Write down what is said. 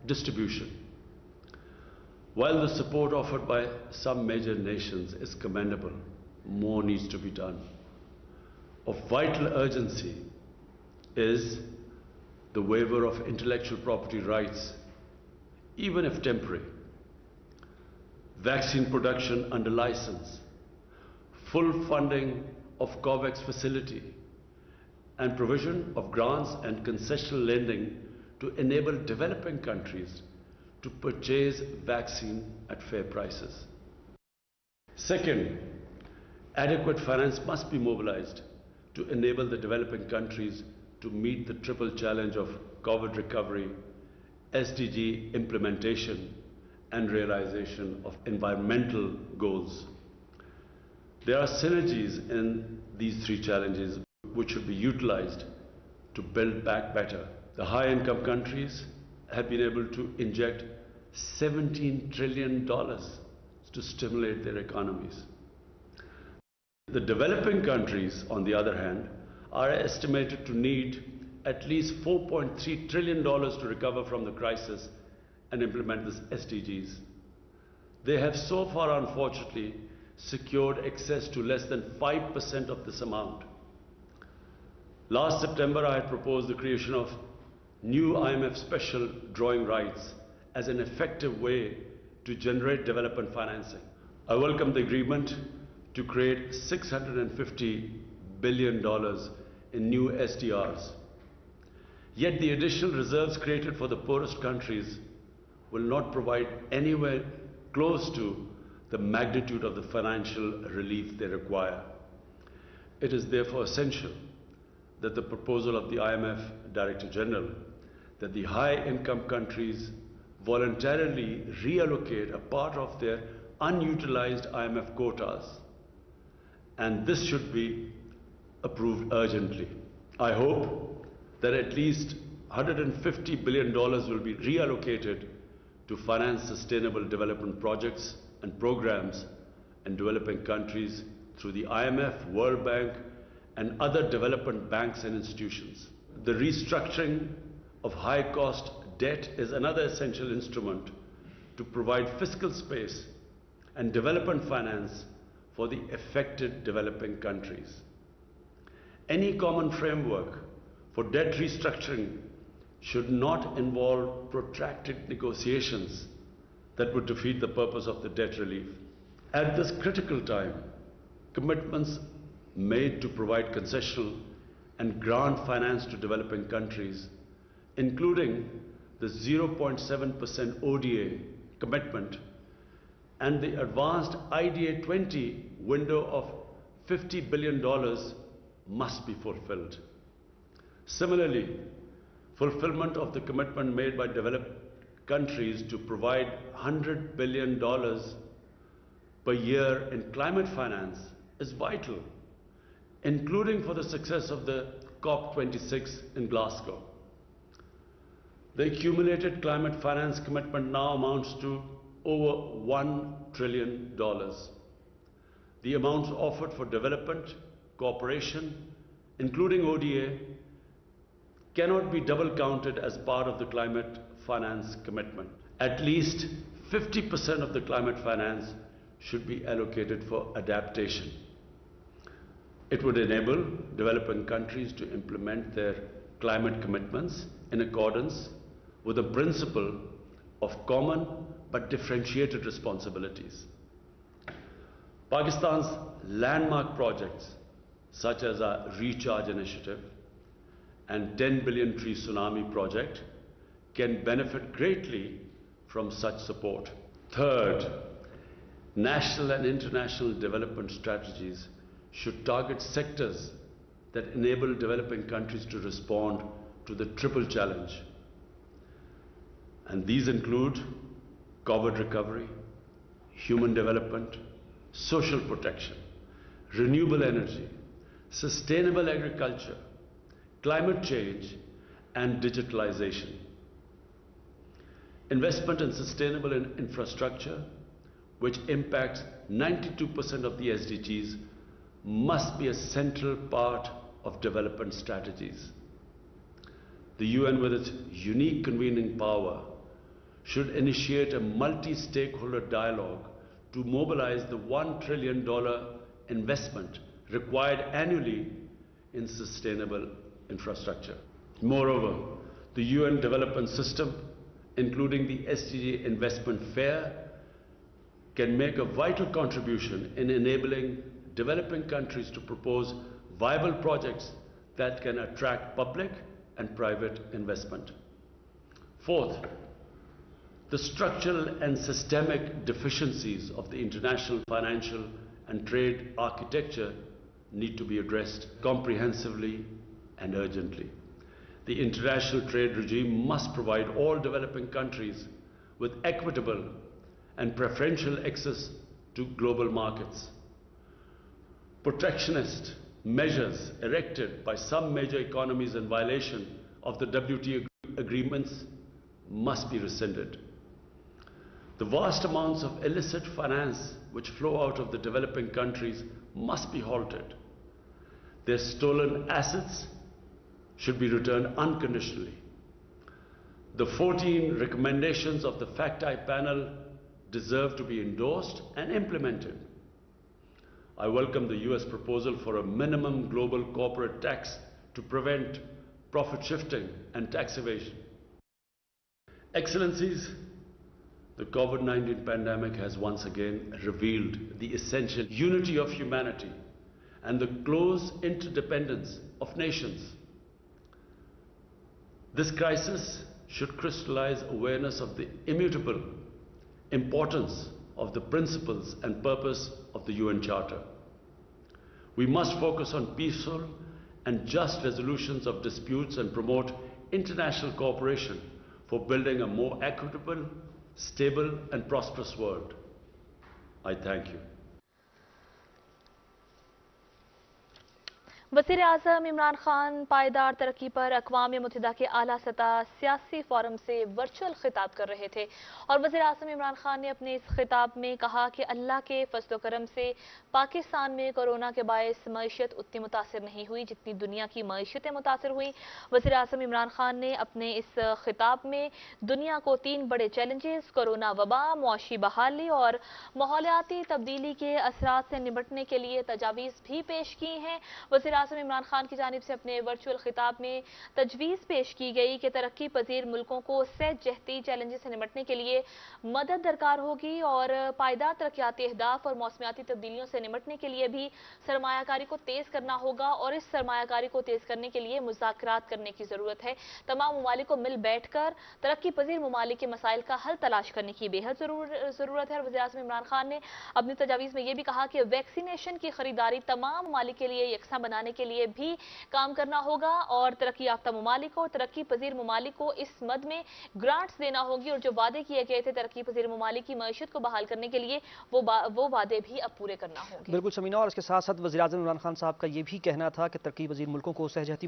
distribution. While the support offered by some major nations is commendable, more needs to be done. Of vital urgency is the waiver of intellectual property rights, even if temporary, vaccine production under license, full funding of COVAX facility, and provision of grants and concessional lending to enable developing countries to purchase vaccine at fair prices. Second, adequate finance must be mobilized to enable the developing countries to meet the triple challenge of COVID recovery, SDG implementation, and realization of environmental goals. There are synergies in these three challenges which should be utilized to build back better. The high-income countries have been able to inject $17 trillion to stimulate their economies. The developing countries, on the other hand, are estimated to need at least $4.3 trillion to recover from the crisis and implement the SDGs. They have so far, unfortunately, secured access to less than 5% of this amount. Last September, I had proposed the creation of new IMF special drawing rights as an effective way to generate development financing. I welcome the agreement to create $650 billion in new SDRs. Yet the additional reserves created for the poorest countries will not provide anywhere close to the magnitude of the financial relief they require. It is therefore essential that the proposal of the IMF Director General that the high-income countries voluntarily reallocate a part of their unutilized IMF quotas, and this should be approved urgently. I hope that at least $150 billion will be reallocated to finance sustainable development projects and programs in developing countries through the IMF, World Bank, and other development banks and institutions. The restructuring of high-cost debt is another essential instrument to provide fiscal space and development finance for the affected developing countries. Any common framework for debt restructuring should not involve protracted negotiations that would defeat the purpose of the debt relief. At this critical time, commitments made to provide concessional and grant finance to developing countries, including the 0.7% ODA commitment and the advanced IDA 20 window of $50 billion must be fulfilled. Similarly, fulfillment of the commitment made by developed countries to provide $100 billion per year in climate finance is vital, including for the success of the COP26 in Glasgow. The accumulated climate finance commitment now amounts to over $1 trillion. The amounts offered for development, cooperation, including ODA, cannot be double counted as part of the climate finance commitment. At least 50% of the climate finance should be allocated for adaptation. It would enable developing countries to implement their climate commitments in accordance with the principle of common but differentiated responsibilities. Pakistan's landmark projects such as our Recharge Initiative and 10 billion tree tsunami project can benefit greatly from such support. Third, national and international development strategies should target sectors that enable developing countries to respond to the triple challenge. And these include COVID recovery, human development, social protection, renewable energy, sustainable agriculture, climate change, and digitalization. Investment in sustainable infrastructure, which impacts 92% of the SDGs, must be a central part of development strategies. The UN, with its unique convening power, should initiate a multi-stakeholder dialogue to mobilize the $1 trillion investment required annually in sustainable infrastructure. Moreover, the UN development system, including the SDG investment fair, can make a vital contribution in enabling developing countries to propose viable projects that can attract public and private investment. Fourth, the structural and systemic deficiencies of the international financial and trade architecture need to be addressed comprehensively and urgently. The international trade regime must provide all developing countries with equitable and preferential access to global markets. Protectionist measures erected by some major economies in violation of the WTO agreements must be rescinded. The vast amounts of illicit finance which flow out of the developing countries must be halted. Their stolen assets should be returned unconditionally. The 14 recommendations of the FACTI panel deserve to be endorsed and implemented. I welcome the US proposal for a minimum global corporate tax to prevent profit shifting and tax evasion. Excellencies, the COVID-19 pandemic has once again revealed the essential unity of humanity and the close interdependence of nations. This crisis should crystallize awareness of the immutable importance of the principles and purpose of the UN Charter. We must focus on peaceful and just resolutions of disputes and promote international cooperation for building a more equitable, stable and prosperous world. I thank you. वज़ीर आज़म इमरान खान पायदार तरक्की पर अक़वाम मुत्तहिदा के आला सतह सियासी forum से virtual खिताब कर रहे थे और वज़ीर आज़म इमरान खान ने अपने इस खिताब में कहा कि अल्लाह के फज़ल व करम से पाकिस्तान में कोरोना के बायस मईशत उतनी मुतासिर नहीं हुई जितनी दुनिया की मईशतें मुतासिर हुई। वज़ीर आज़म इमरान खान ने अपने इस खिताब में दुनिया को 3 बड़े चैलेंजेस कोरोना वबा, मुआशी बहाली और माहौलियाती तब्दीली के असरात से निपटने के लिए तजावीज़ भी पेश की हैं। वज़ीर आज़म इमरान खान की जानिब से अपने वर्चुअल खिताब में तजवीज़ पेश की गई कि तरक्की पजीर मुल्कों को सहजहती चैलेंजेस से निपटने के लिए मदद दरकार होगी और पायदार तरक्याती अहदाफ और मौसमियाती तब्दीलियों से निपटने के लिए भी सरमायाकारी को तेज़ करना होगा और इस सरमायाकारी को तेज़ करने के लिए मुज़ाकरात करने की ज़रूरत है। तमाम ममालिक को मिल बैठ कर तरक्की पजीर ममालिक के मसाइल का हल तलाश करने की बेहद ज़रूरत है। वज़ीर आज़म इमरान खान ने अपनी तजावीज़ में यह भी कहा कि वैक्सीनेशन की खरीदारी तमाम ममालिक के लिए यकसा बनाने के लिए भी काम करना होगा और तरक्की याफ्ता ममालिक और तरक्की पजीर ममालिक को इस मद में ग्रांट्स देना होगी और जो वादे किए गए थे तरक्की पजीर ममालिक की मईशत को बहाल करने के लिए वो वादे भी अब पूरे करना होंगे। बिल्कुल समीना, और इसके साथ साथ वज़ीर आज़म इमरान खान साहब का ये भी कहना था कि तरक्की पजीर मुल्कों को सहजहती